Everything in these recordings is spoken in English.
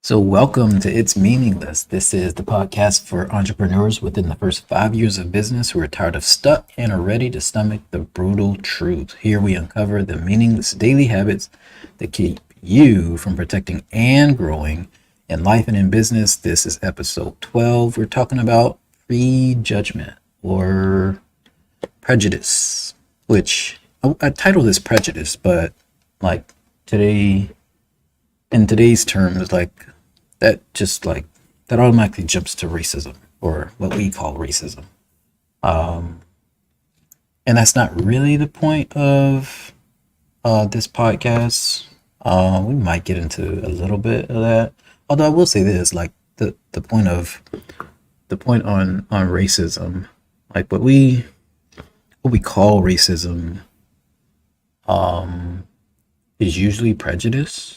So, welcome to It's Meaningless. This is the podcast for entrepreneurs within the first 5 years of business who are tired of stuck and are ready to stomach the brutal truth. Here we uncover the meaningless daily habits that keep you from protecting and growing in life and in business. This is episode 12. We're talking about prejudgment or prejudice, which I titled this prejudice, but like today in today's terms, that automatically jumps to racism or what we call racism. Um, and that's not really the point of this podcast. We might get into a little bit of that. Although I will say this, like the point on racism, like what we call racism, um, is usually prejudice.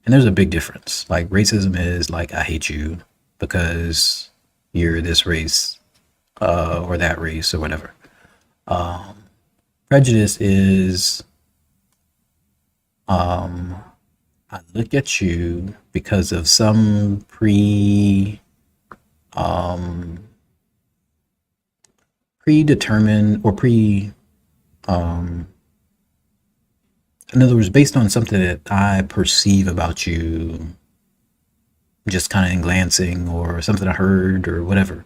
And there's a big difference. Like racism is like I hate you because you're this race or that race or whatever. Um, Prejudice is um, I look at you because of some um, predetermined or um, in other words, based on something that I perceive about you, just kind of in glancing or something I heard or whatever.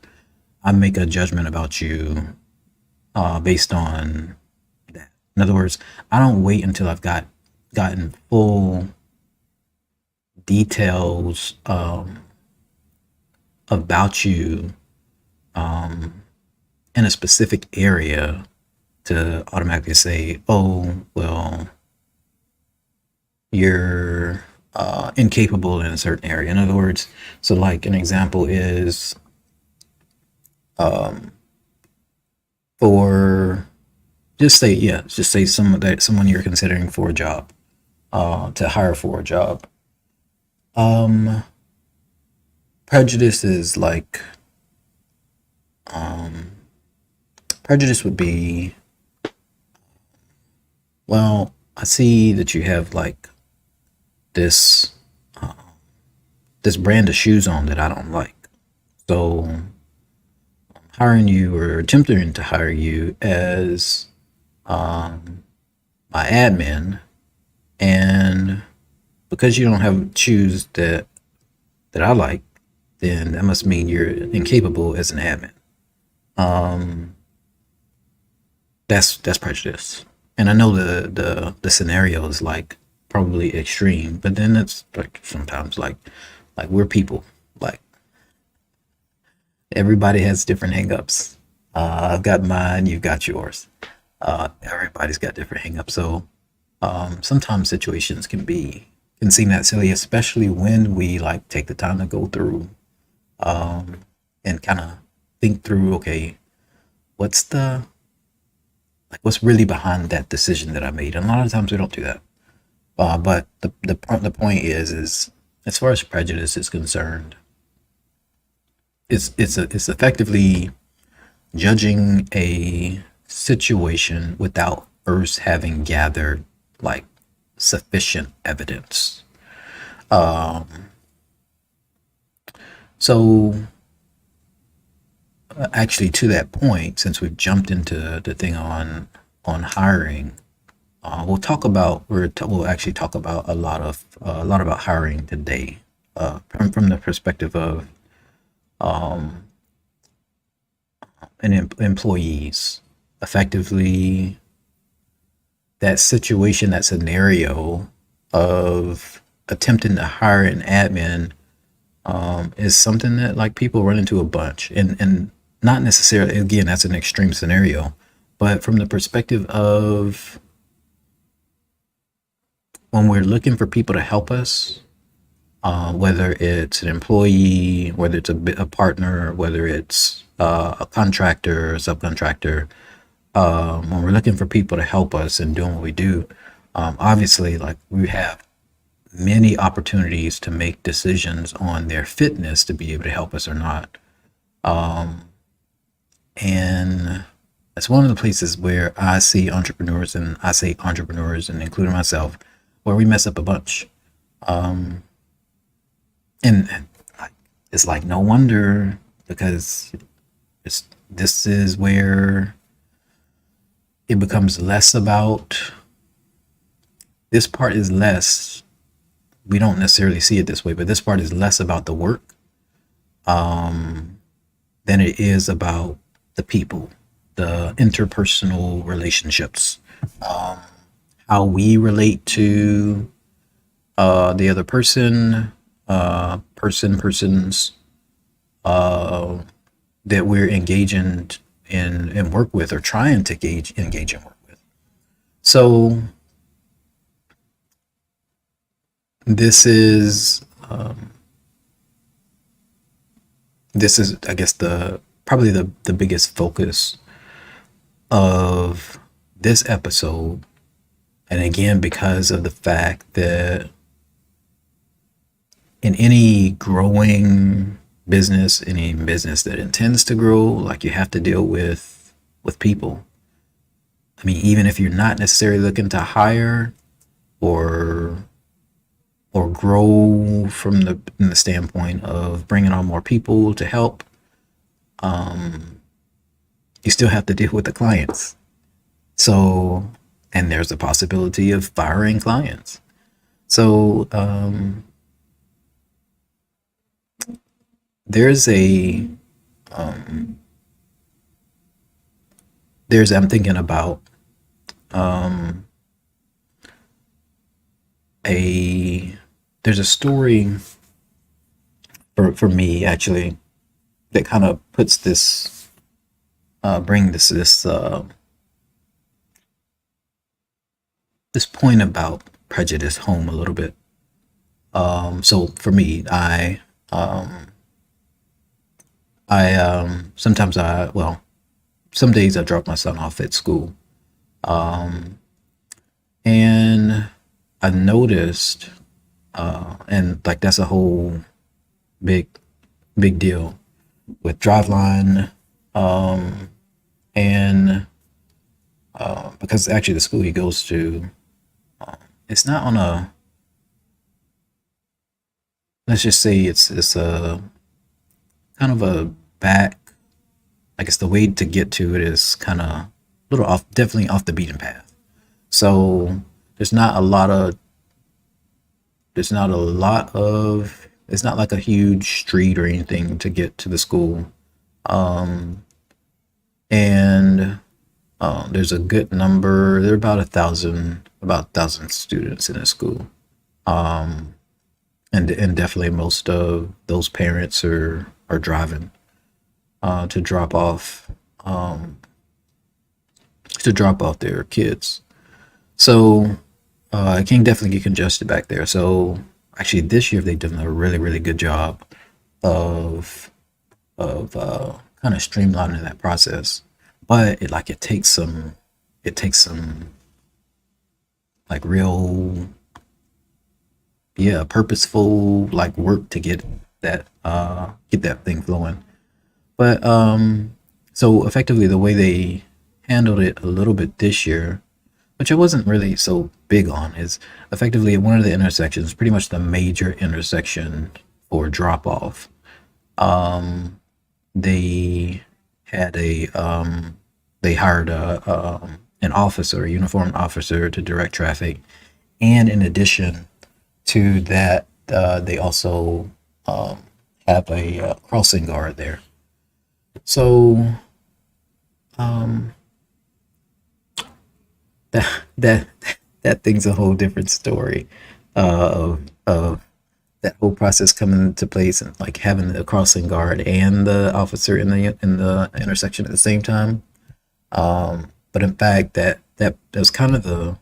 I make a judgment about you based on that. In other words, I don't wait until I've gotten full details about you um, in a specific area to automatically say, "Oh, well, you're incapable in a certain area." In other words, so like an example is um, for just say someone you're considering for a job, to hire for a job. Um, Prejudice is like um, prejudice would be, well, I see that you have like this uh, this brand of shoes on that I don't like. So hiring you or attempting to hire you as um, my admin, and because you don't have shoes that I like, then that must mean you're incapable as an admin. Um, that's prejudice, and I know the scenario is like probably extreme, but then it's like sometimes like we're people, like everybody has different hangups. I've got mine, you've got yours. Everybody's got different hangups. So sometimes situations can seem that silly, especially when we like take the time to go through and kind of think through. Okay, what's the what's really behind that decision that I made? And a lot of times we don't do that. But the point is as far as prejudice is concerned, it's effectively judging a situation without first having gathered like sufficient evidence. Um, so actually, to that point, since we've jumped into the thing on hiring, we'll actually talk about a lot about hiring today, from the perspective of um, employees. Effectively, that situation, that scenario of attempting to hire an admin is something that like people run into a bunch, and not necessarily, again, that's an extreme scenario, but from the perspective of when we're looking for people to help us, whether it's an employee, whether it's a partner, whether it's a contractor or subcontractor, when we're looking for people to help us in doing what we do, obviously, like we have many opportunities to make decisions on their fitness to be able to help us or not. Um, and that's one of the places where I see entrepreneurs, and I say entrepreneurs and including myself, where we mess up a bunch. Um, and like, it's like no wonder, because this is where it becomes less about, this part is less, we don't necessarily see it this way, but this part is less about the work than it is about the people, the interpersonal relationships, how we relate to the other person, persons that we're engaging in work with, or trying to engage in work with. So this is I guess the probably the biggest focus of this episode. And again, because of the fact that in any growing business, any business that intends to grow, like, you have to deal with people. I mean, even if you're not necessarily looking to hire or grow from in the standpoint of bringing on more people to help, you still have to deal with the clients. So, and there's a possibility of firing clients. So there's I'm thinking about a there's a story for me, actually, that kind of puts this bring this point about prejudice home a little bit. So for me, I sometimes some days I drop my son off at school, and I noticed, and like, that's a whole big deal with Driveline, and because actually the school he goes to, it's not on a, let's just say it's a kind of a back, I guess the way to get to it is kind of a little off, definitely off the beaten path. So there's not a lot of it's not like a huge street or anything to get to the school. And there's a good number, there are about 1,000 students in the school. And definitely most of those parents are driving to drop off their kids. So it can definitely get congested back there. So actually, this year they've done a really good job of kind of streamlining that process. But it takes some like real, purposeful, like, work to get that thing flowing. But so effectively, the way they handled it a little bit this year, which I wasn't really so big on, is effectively at one of the intersections, pretty much the major intersection for drop off. They had they hired an officer, a uniformed officer, to direct traffic, and in addition to that, they also have a crossing guard there. So that that that thing's a whole different story, of that whole process coming into place, and like having the crossing guard and the officer in the intersection at the same time. But in fact, that was kind of the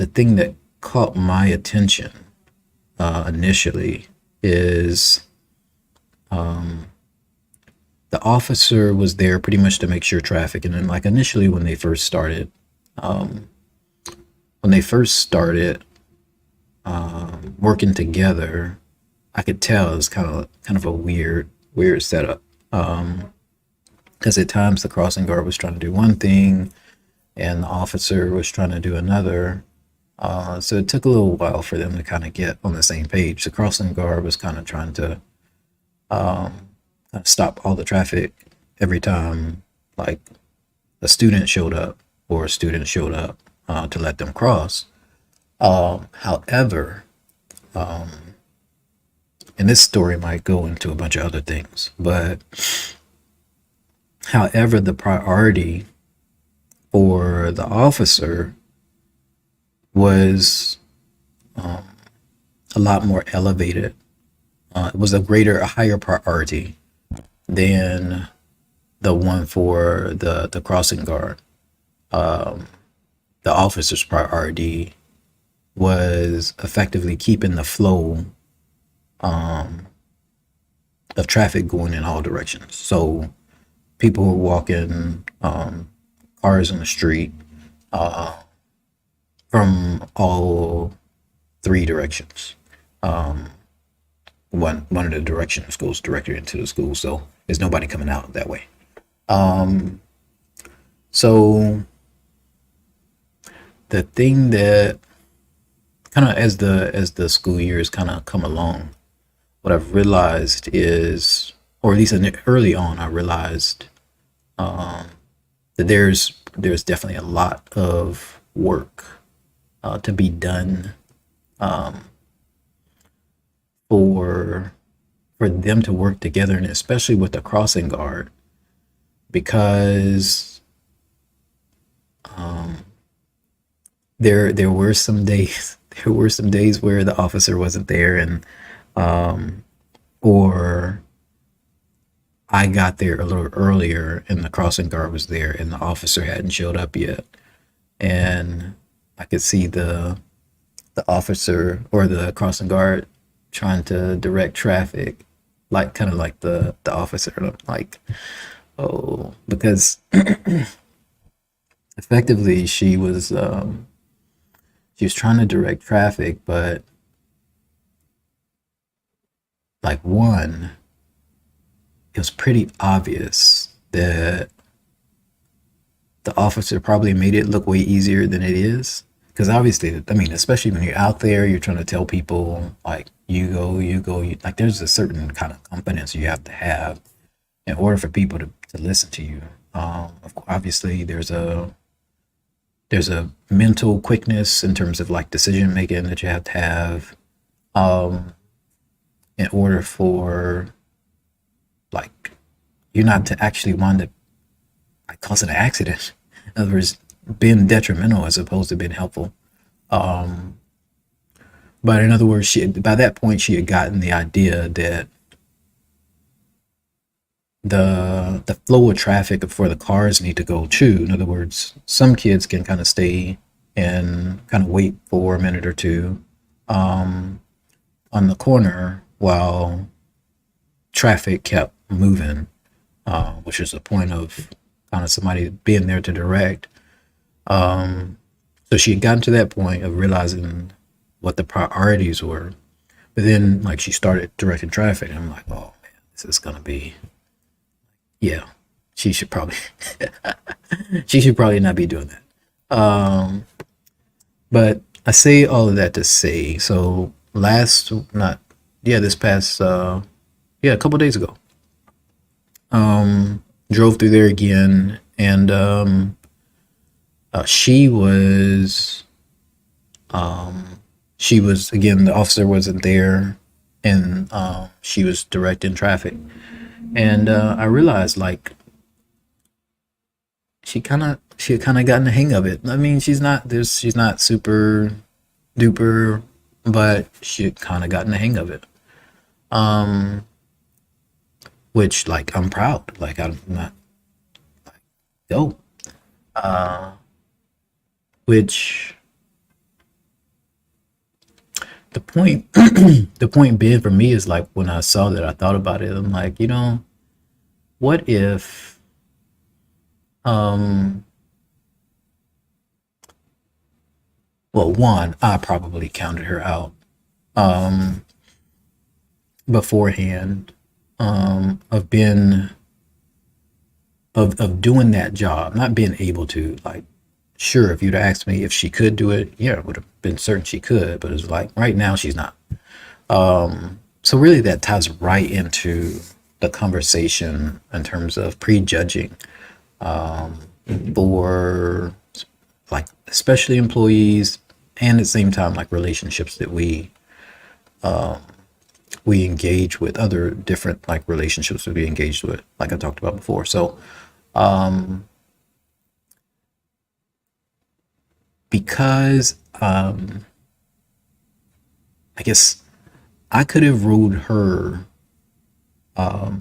thing that caught my attention initially, is the officer was there pretty much to make sure traffic. And then, like, initially when they first started, working together, I could tell it was kind of a weird setup. Because at times the crossing guard was trying to do one thing and the officer was trying to do another. So it took a little while for them to kind of get on the same page. The crossing guard was kind of trying to stop all the traffic every time, like a student showed up or a student showed up to let them cross. However, and this story might go into a bunch of other things, but however, the priority for the officer was a lot more elevated. It was a higher priority than the one for the crossing guard. The officer's priority was effectively keeping the flow of traffic going in all directions. So people who are walking, cars in the street, from all three directions. One of the directions goes directly into the school, so there's nobody coming out that way. So the thing that kind of as the school years kind of come along, what I've realized is, or at least early on, I realized that there's definitely a lot of work to be done for them to work together, and especially with the crossing guard, because there were some days where the officer wasn't there, and or I got there a little earlier and the crossing guard was there and the officer hadn't showed up yet, and I could see the officer or the crossing guard trying to direct traffic, like kind of like the officer, and I'm like, oh, because effectively she was trying to direct traffic, but like one, it was pretty obvious that the officer probably made it look way easier than it is. Because obviously, I mean, especially when you're out there, you're trying to tell people like like there's a certain kind of confidence you have to have in order for people to listen to you. Obviously, there's a mental quickness in terms of like decision making that you have to have in order for like you not to actually wind up like causing an accident. In other words, being detrimental as opposed to being helpful. But in other words, by that point she had gotten the idea that the flow of traffic for the cars need to go too. In other words, some kids can kind of stay and kind of wait for a minute or two on the corner while traffic kept moving, which is the point of kind of somebody being there to direct. So she had gotten to that point of realizing what the priorities were, but then like she started directing traffic, and I'm like, oh man, this is gonna be, yeah, she should probably she should probably not be doing that. But I say all of that to say, so not yeah, this past yeah, a couple days ago, drove through there again, and she was again, the officer wasn't there, and she was directing traffic, and I realized like she had kind of gotten the hang of it. I mean, she's not super duper, but she had kind of gotten the hang of it. Um, which like I'm proud. Like I'm not dope. Uh, which the point the point being for me is like when I saw that, I thought about it. I'm like, what if um well, one, I probably counted her out um beforehand, of being of doing that job, not being able to like Sure, if you'd asked me if she could do it, yeah, I would have been certain she could, but it's like right now she's not. So really that ties right into the conversation in terms of prejudging for like especially employees and at the same time like relationships that we engage with, other different like relationships that we engaged with, like I talked about before. So because I guess I could have ruled her I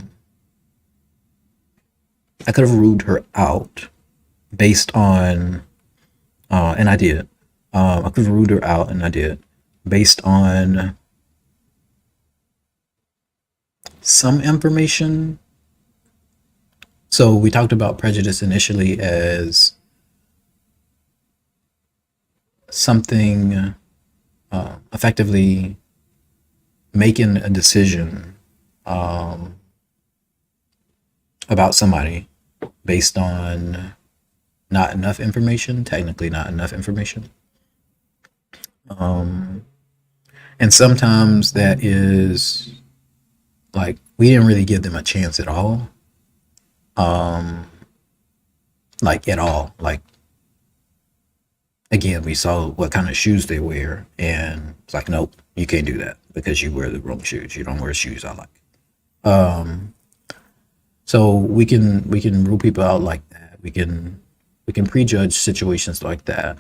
could have ruled her out based on and I did. I could have ruled her out and I did based on some information. So we talked about prejudice initially as something effectively making a decision about somebody based on not enough information, technically not enough information. And sometimes that is like we didn't really give them a chance at all. Like at all. Like again, we saw what kind of shoes they wear, and it's like, nope, you can't do that because you wear the wrong shoes. You don't wear shoes I like. So we can rule people out like that. We can prejudge situations like that.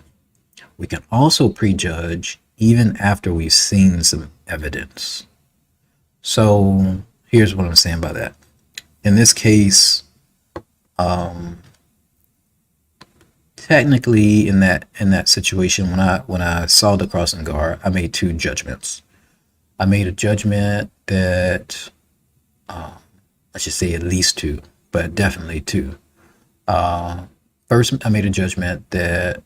We can also prejudge even after we've seen some evidence. So here's what I'm saying by that. In this case, technically in that situation, when I saw the crossing guard, I made two judgments. I made a judgment that I should say at least two, but definitely two. First, I made a judgment that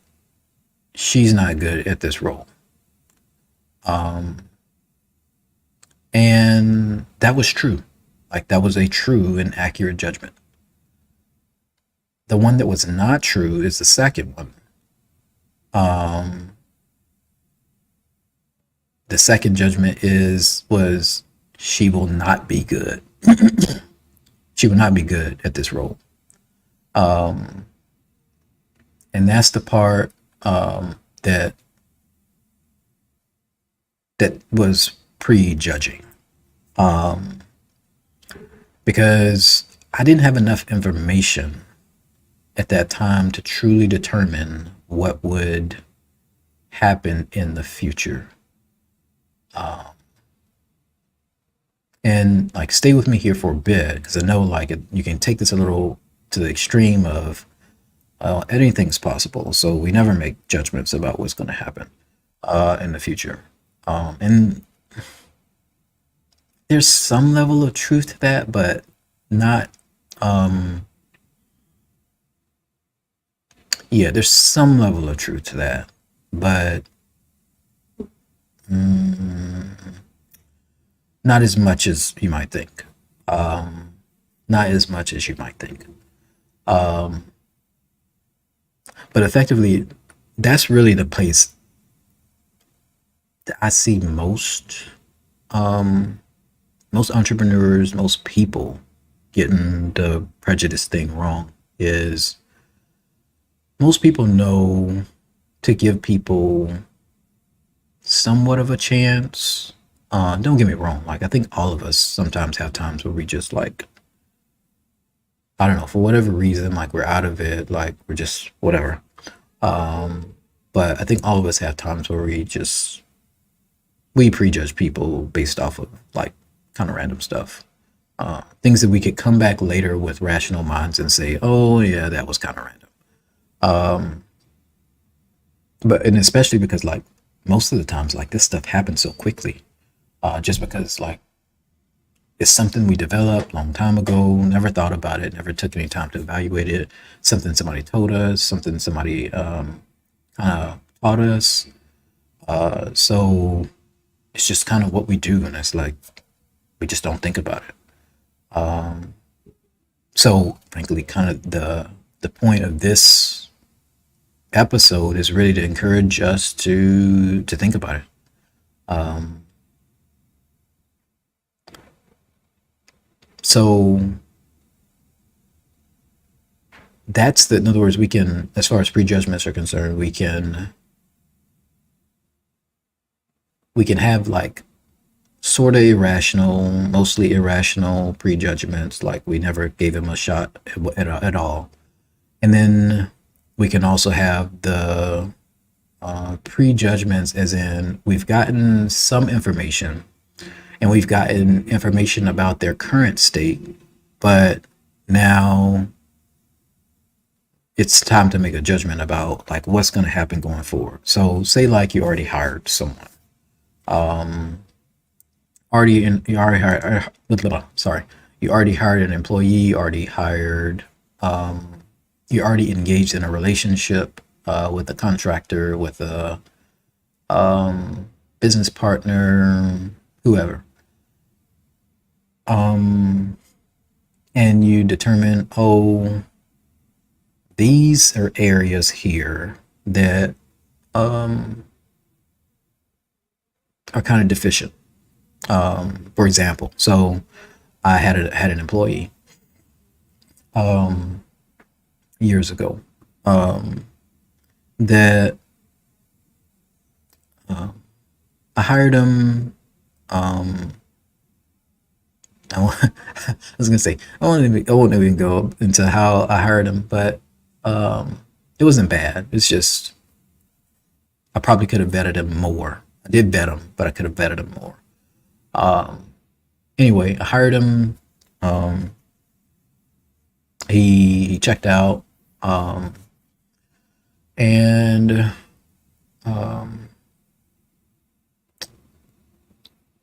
she's not good at this role. And that was true. Like that was a true and accurate judgment. The one that was not true is the second one. The second judgment was she will not be good. She will not be good at this role. And that's the part that was prejudging, because I didn't have enough information at that time to truly determine what would happen in the future. And like, stay with me here for a bit because I know like you can take this a little to the extreme of anything's possible. So we never make judgments about what's going to happen in the future. And there's some level of truth to that, but not. Yeah, there's some level of truth to that, but not as much as you might think. Not as much as you might think. But effectively, that's really the place that I see most entrepreneurs, most people getting the prejudice thing wrong. Is most people know to give people somewhat of a chance. Don't get me wrong. Like I think all of us sometimes have times where we just like, I don't know, for whatever reason, like we're out of it, like we're just whatever. But I think all of us have times where we prejudge people based off of like kind of random stuff. Things that we could come back later with rational minds and say, oh yeah, that was kind of random. But and especially because like most of the times like this stuff happens so quickly. Just because like it's something we developed a long time ago, never thought about it, never took any time to evaluate it. Something somebody told us, something somebody kind of taught us. So it's just kind of what we do, and it's like we just don't think about it. So frankly, kind of the point of this episode is really to encourage us to think about it. Um, so that's the, in other words, we can, as far as prejudgments are concerned, we can have like sort of irrational, mostly irrational prejudgments, like we never gave him a shot at all. And then we can also have the prejudgments, as in we've gotten some information and we've gotten information about their current state, but now it's time to make a judgment about like what's going to happen going forward. So say like you already hired someone, um, you already hired, sorry, you already hired an employee, um, you already engaged in a relationship with a contractor, with a business partner, whoever. Um, and you determine, oh, these are areas here that um, are kind of deficient. For example, so I had an employee um, years ago um, that uh, I hired him. Um, I was gonna say I won't even go into how I hired him, but it wasn't bad. It's just I probably could have vetted him more. I did vet him, but I could have vetted him more. Um, anyway, I hired him. Um, he checked out, um, and um,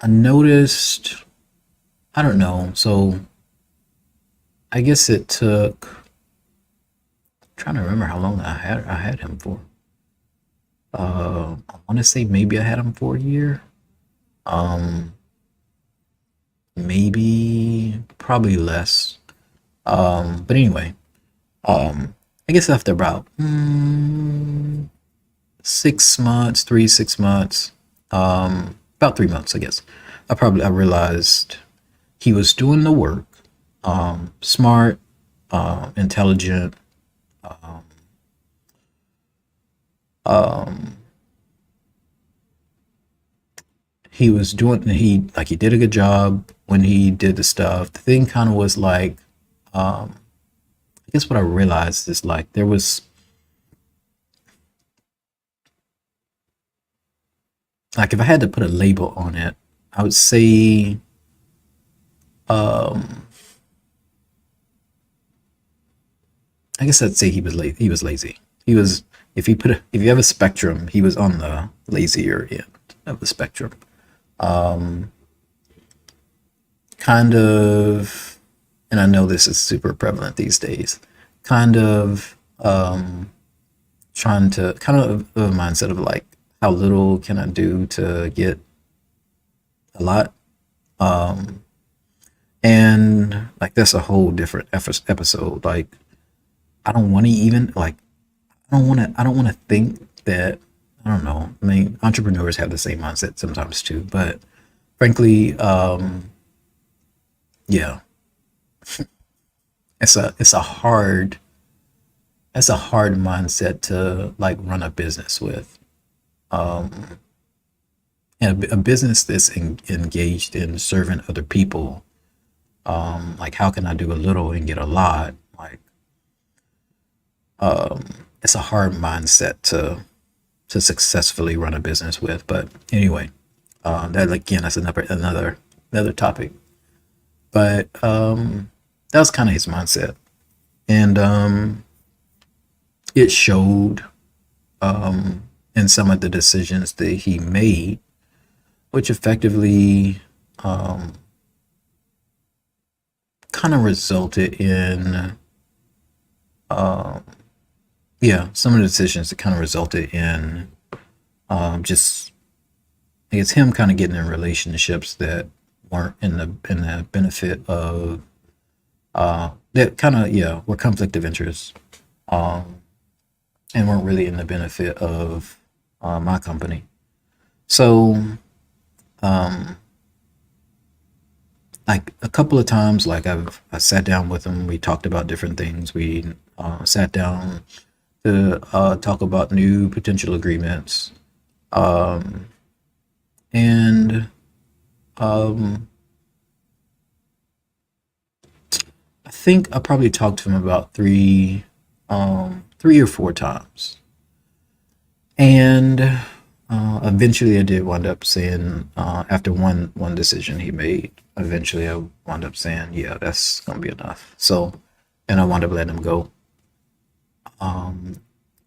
I noticed. I don't know. So I guess it took. I'm trying to remember how long I had him for. I want to say maybe I had him for a year. Um, maybe probably less. But anyway, I guess after about 6 months, 6 months, about 3 months, I guess. I realized he was doing the work, smart, intelligent. Um, um, he was doing he did a good job when he did the stuff. The thing kind of was like, I guess what I realized is like there was like if I had to put a label on it, I would say um, I guess I'd say he was lazy. He was lazy. He was if you have a spectrum, he was on the lazier end of the spectrum. Um, kind of, and I know this is super prevalent these days. Kind of trying to kind of a mindset of like how little can I do to get a lot. Um, and like that's a whole different episode. Like I don't want to even like I don't want to think that I don't know. I mean, entrepreneurs have the same mindset sometimes too, but frankly, yeah, it's a hard mindset to like run a business with. Um, and a business that's engaged in serving other people. Like how can I do a little and get a lot? Like, um, it's a hard mindset to successfully run a business with. But anyway, that again, that's another topic. But that was kind of his mindset, and it showed in some of the decisions that he made, which effectively um, kind of resulted in um, yeah, some of the decisions that kind of resulted in just I guess him kind of getting in relationships that weren't in the benefit of that kind of yeah were conflict of interest. Um, and weren't really in the benefit of my company. So, um, like a couple of times, like I sat down with them. We talked about different things. We sat down to talk about new potential agreements, um, and um, I think I probably talked to him about three or four times, and eventually I did wind up saying after one decision he made. Eventually I wound up saying, yeah, that's gonna be enough. So, and I wound up letting him go. Um,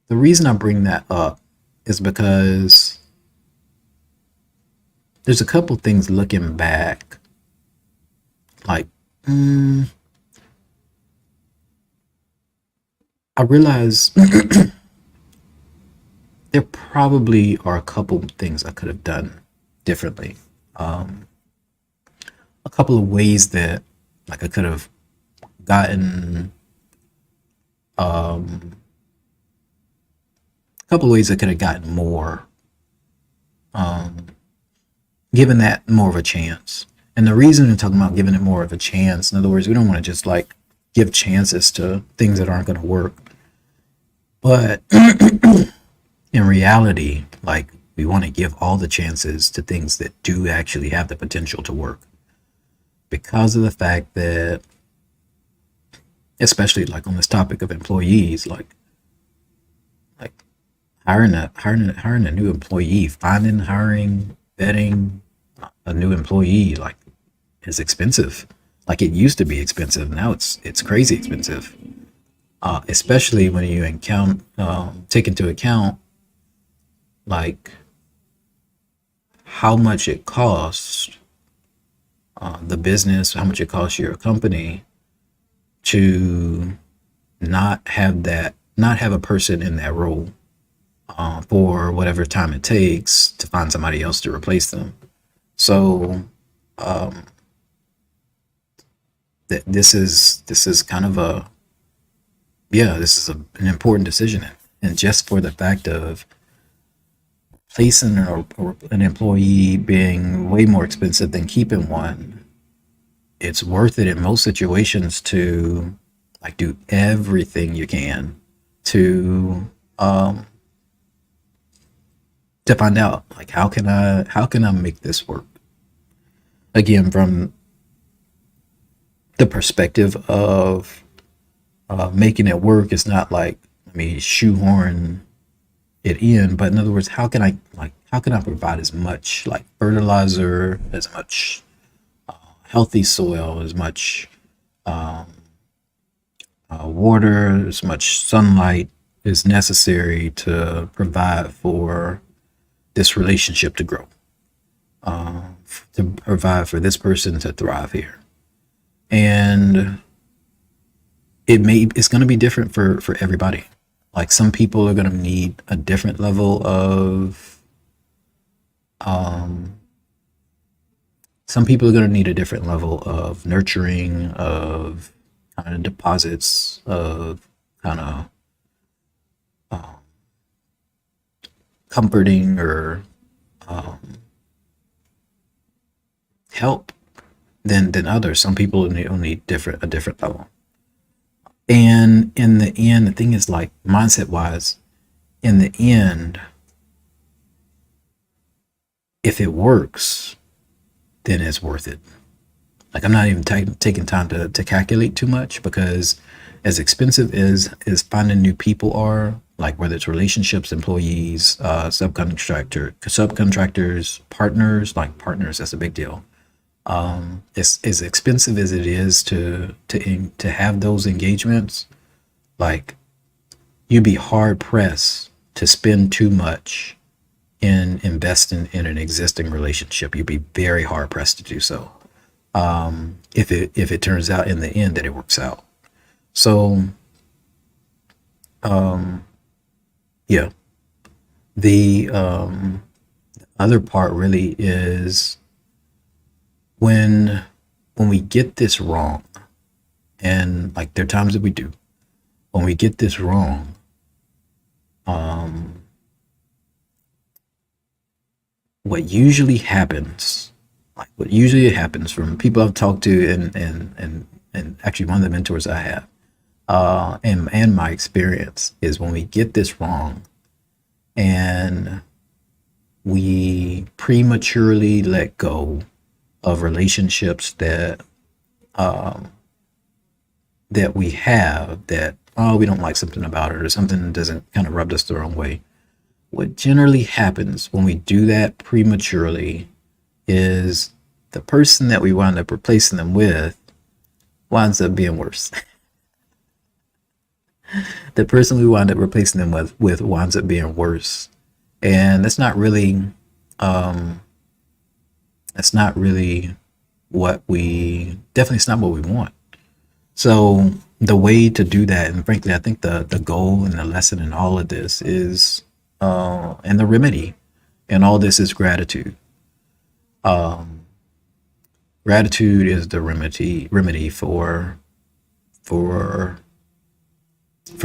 the reason I bring that up is because there's a couple things looking back, like mm, I realize there probably are a couple things I could have done differently. Um, a couple of ways that like I could have gotten um, a couple of ways I could have gotten more, um, given that more of a chance. And the reason I'm talking about giving it more of a chance, in other words, we don't want to just like give chances to things that aren't going to work. But in reality, like we want to give all the chances to things that do actually have the potential to work because of the fact that, especially like on this topic of employees, like hiring a new employee, finding, hiring, vetting a new employee, like is expensive. Like it used to be expensive. Now it's crazy expensive. Especially when you take into account like how much it costs the business, how much it costs your company to not have a person in that role for whatever time it takes to find somebody else to replace them. So um, this is kind of a yeah, this is an important decision, and just for the fact of placing or an employee being way more expensive than keeping one, it's worth it in most situations to like do everything you can to um, to find out like how can I make this work again from the perspective of making it work. It's not like let me shoehorn it in, but in other words, how can I provide as much like fertilizer, as much healthy soil, as much um, water, as much sunlight is necessary to provide for this relationship to grow, to provide for this person to thrive here. And it's going to be different for everybody. Like some people are going to need a different level of um, some people are going to need a different level of nurturing, of kind of deposits, of kind of um, comforting or um, help than others. Some people need a different level. And in the end, the thing is like mindset wise, in the end, if it works, then it's worth it. Like I'm not even taking time to calculate too much because as expensive as finding new people are, like whether it's relationships, employees, subcontractors, partners, like partners, that's a big deal. It's as expensive as it is to have those engagements. Like you'd be hard pressed to spend too much in investing in an existing relationship. You'd be very hard pressed to do so. If it turns out in the end that it works out. So um, yeah, the other part really is when when we get this wrong, and like there are times that we do when we get this wrong, Um, what usually happens, like what usually happens from people I've talked to, and actually one of the mentors I have, and my experience is when we get this wrong and we prematurely let go of relationships that we have that, oh, we don't like something about it or something doesn't kind of rub us the wrong way. What generally happens when we do that prematurely is the person that we wind up replacing them with winds up being worse. The person we wind up replacing them with winds up being worse, and that's not really what we definitely it's not what we want. So the way to do that, and frankly, I think the goal and the lesson in all of this is, and the remedy in all this is gratitude. Um, Gratitude is the remedy for for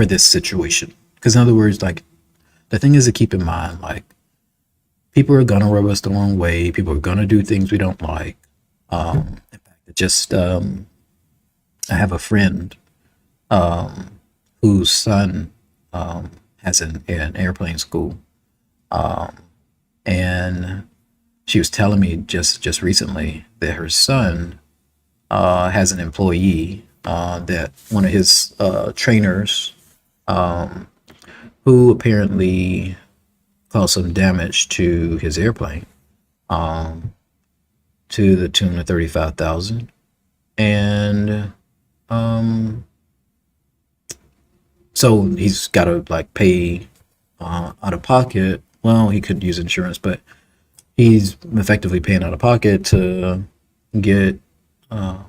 this situation. Because in other words, like the thing is to keep in mind, like people are gonna rub us the wrong way. People are gonna do things we don't like. In fact, I have a friend um, whose son has an airplane school, and she was telling me just recently that her son has an employee that one of his trainers who apparently caused some damage to his airplane to the tune of 35,000, and um, so he's got to like pay out of pocket. Well, he could use insurance, but he's effectively paying out of pocket get uh,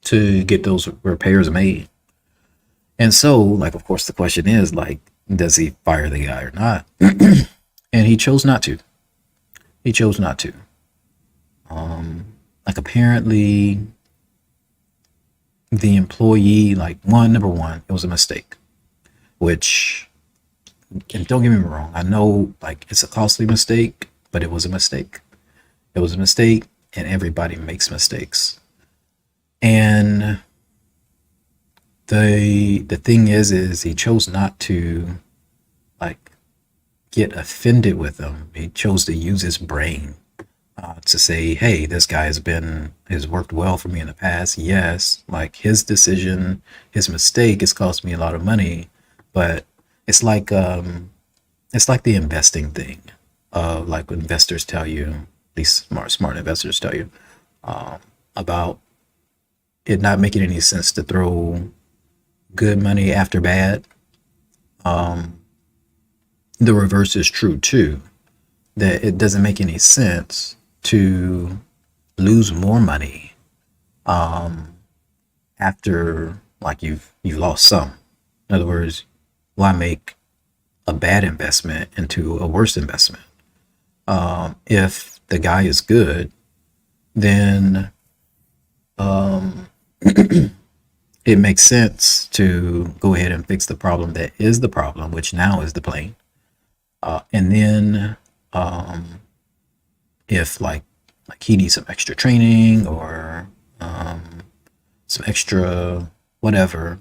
to get those repairs made. And so, like, of course, the question is like, does he fire the guy or not? And he chose not to. He chose not to. Like, apparently, the employee, like, number one, it was a mistake. Which, and don't get me wrong, I know like it's a costly mistake, but it was a mistake. It was a mistake, and everybody makes mistakes. And the thing is he chose not to like get offended with them. He chose to use his brain to say, hey, this guy has worked well for me in the past. Yes, like his decision, his mistake has cost me a lot of money, but it's like um, it's like the investing thing. Like when investors tell you, at least smart investors tell you about it not making any sense to throw good money after bad. The reverse is true too. That it doesn't make any sense to lose more money after like you've lost some. In other words, why make a bad investment into a worse investment? If the guy is good, then it makes sense to go ahead and fix the problem that is the problem, which now is the plane. And then if like he needs some extra training or some extra whatever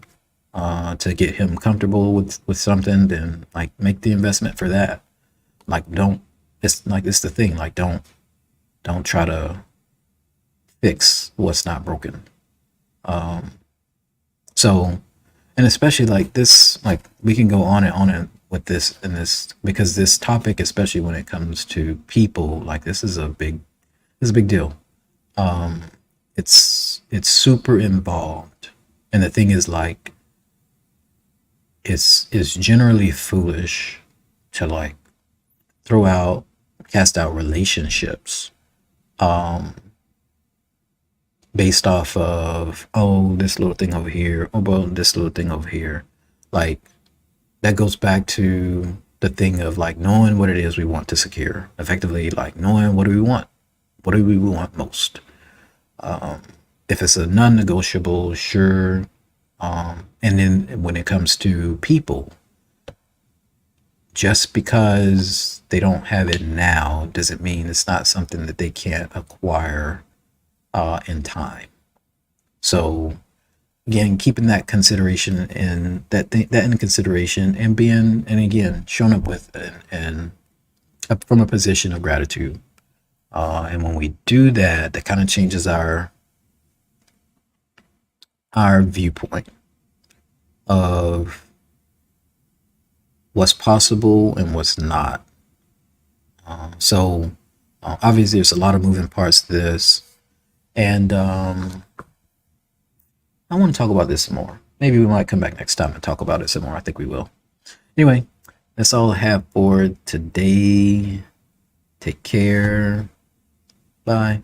to get him comfortable with something, then like make the investment for that. Like don't it's the thing, like don't try to fix what's not broken. So, and especially like this, like we can go on and on and with this and this because this topic, especially when it comes to people, like this is a big deal. It's super involved, and the thing is like it's generally foolish to like throw out cast out relationships based off of, oh, this little thing over here, oh, well, this little thing over here. Like that goes back to the thing of like knowing what it is we want to secure. Effectively, like knowing what do we want, what do we want most. If it's a non-negotiable, sure. And then when it comes to people, just because they don't have it now doesn't mean it's not something that they can't acquire in time. So again, keeping that consideration and that in consideration, and being, and again, showing up with and from a position of gratitude. And when we do that, that kind of changes our viewpoint of what's possible and what's not. So obviously, there's a lot of moving parts to this, and I want to talk about this some more. Maybe we might come back next time and talk about it some more. I think we will. Anyway, that's all I have for today. Take care. Bye.